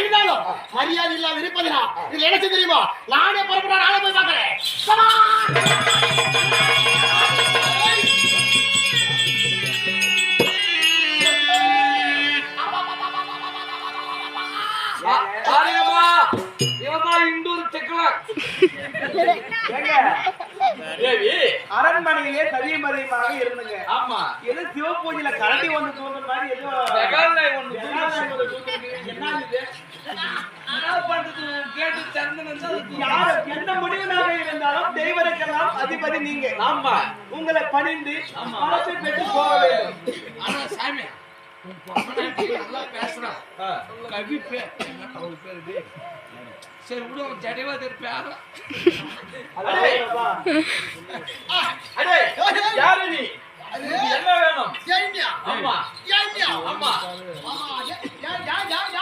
இருந்தாலும் மரியாதை இல்லாம இருப்பதுனா இது என்ன தெரியுமா? நானே புறப்பட நானே போய் பார்க்கிறேன். அரண்மனையிலே சதியமதியமாக இருந்துங்க. ஆமா, ஏதோ சிவபூஜையில கரண்டி ஒன்று தூங்குற மாதிரி ஏதோ என்ன முடிவுனாக இருந்தாலும் தெய்வருக்கெல்லாம் அதிபதி நீங்க. ஆமா, உங்களை பணிந்து மனசை பெற்று போக வேண்டும். ஆனா சாமி பேசுறான் கவி பேரு சரி விட ஜடைவா தெரிப்பாரு. யாரு நீ? என்ன வேணும்? ஆமா ஆமா